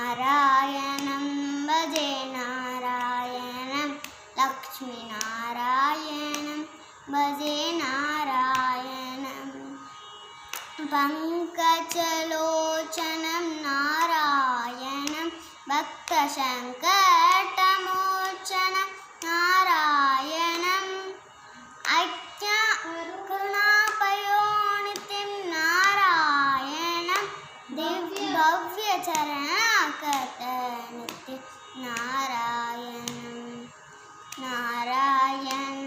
नारायणं भजे नारायणं लक्ष्मीनारायणं भजे नारायणं पङ्कजलोचनं नारायणं भक्तसङ्कटमोचनं नारायणं अज्ञाकरुणापयोनिधिं नारायणं दिव्यभव्यचरणागतनित्यं नारायणं नारायणं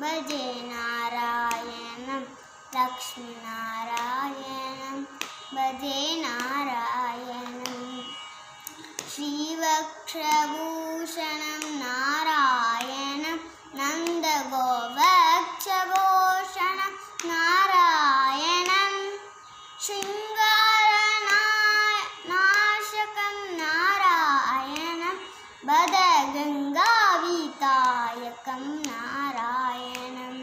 भजे नारायणं लक्ष्मीनारायणं भजे नारायणं श्रीवक्षभूषणं नारायणं नन्दगोवक्षभूषणं नारायणं शृङ्गारनाशकं नारायणं भदगङ्गावीतायकं नारायणं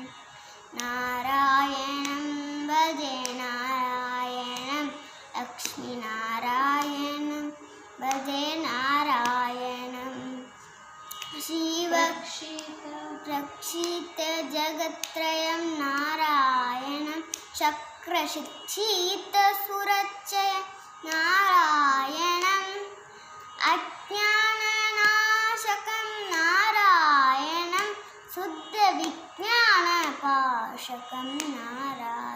नारायणं भजे नारायणं लक्ष्मीनारायणं भजे नारायणं श्रीवक्षितजगत्त्रयं नारायणं शक्रशिक्षितसुरच्चय नारायणं अज्ञाननाशकं नारायणं शुद्धविज्ञानपाशकं नारायणं